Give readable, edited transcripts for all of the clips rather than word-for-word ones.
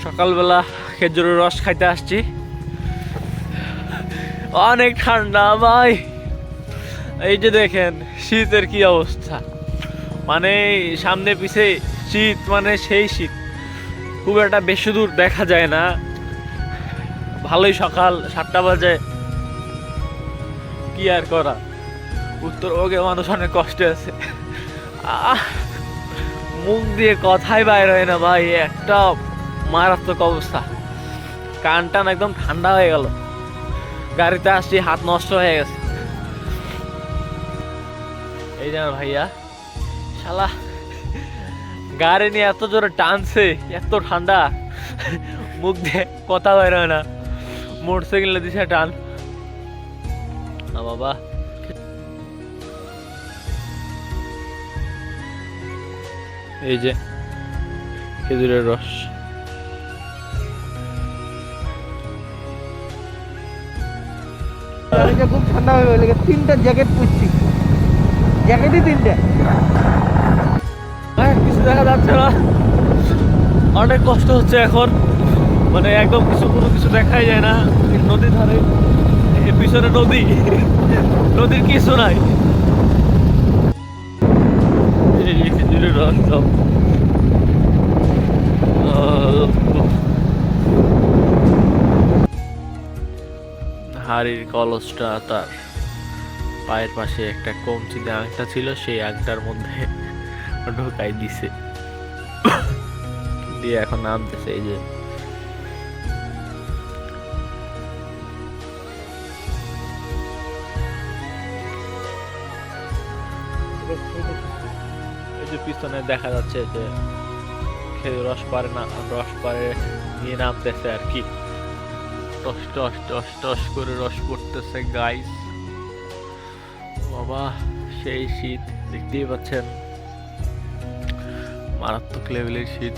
সকালবেলা খেজুরের রস খাইতে আসছি। অনেক ঠান্ডা ভাই, এই যে দেখেন শীতের কি অবস্থা, মানে সামনে পিছে শীত, মানে সেই শীত, খুব একটা বেশি দূর দেখা যায় না। ভালোই সকাল 7টা বাজে, কি আর করা, উত্তরবঙ্গে মানুষ অনেক কষ্টে আছে। মুখ দিয়ে কথাই বাইর হয় না ভাই, একটা মারাত্মক অবস্থা। কান টান একদম ঠান্ডা হয়ে গেল, গাড়িতে আসছি হাত নষ্ট হয়ে গেছে। এই যেন ভাইয়া শালা গাড়ি নিয়ে এত জোরে টানছে, এত ঠান্ডা, মুখ দিয়ে কথা বের হয় না। মোটরসাইকেলে দিছে টান, বাবা। এই যে খেজুরের রস, খুব ঠান্ডা হয়ে গেলে 3টা জ্যাকেট পরছি, জ্যাকেটই 3টে। কিছু দেখা যাচ্ছে না, অনেক কষ্ট হচ্ছে এখন, মানে একদম কোনো কিছু দেখাই যায় না। নদীর ধারে, পিছনে নদী, নদীর কিছু নাই। খেজুরের রস সব হাড়ির কলসটা তার পায়ের পাশে একটা কমচি দিয়ে আংটা ছিল, সেই আংটার মধ্যে ঢোকাই দিছে, দিয়ে এখন নামতেছে। এই যে পিছনে দেখা যাচ্ছে যে খেজুর রস পারে না, রস পারে নিয়ে নামতেছে আর কি, টস টস টস টস করে রস পড়তেছে গাইস। বাবা সেই শীত, দেখতেই পাচ্ছেন মারাত্মক লেভেলের শীত।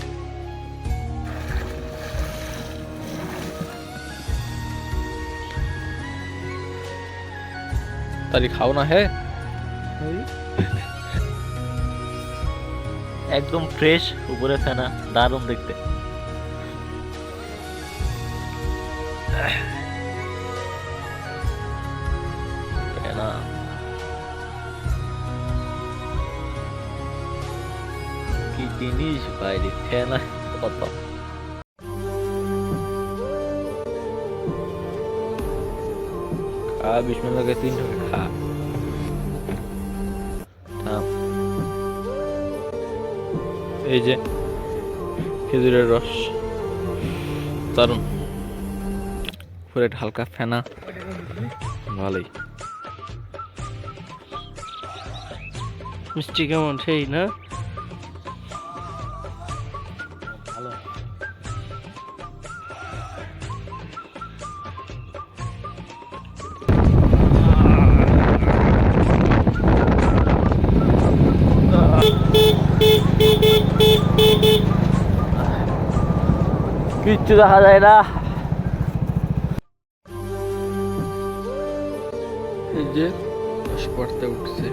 তারি খাও না, হ্যাঁ একদম ফ্রেশ, উপরে ফেনা, দারুণ দেখতে। ফেনা কি জিনিস বাইরে, ফেনা কত। খা, বিসমিল্লাহ 3 ঢোকে খা। এই যে খেজুরের রস, দারুন, পুরো হালকা ফেনা, ভালোই মিষ্টি কেমন সেই না? ভালো। কিচ্ছু দেখা যায় না। এই যে পড়তে উঠছে।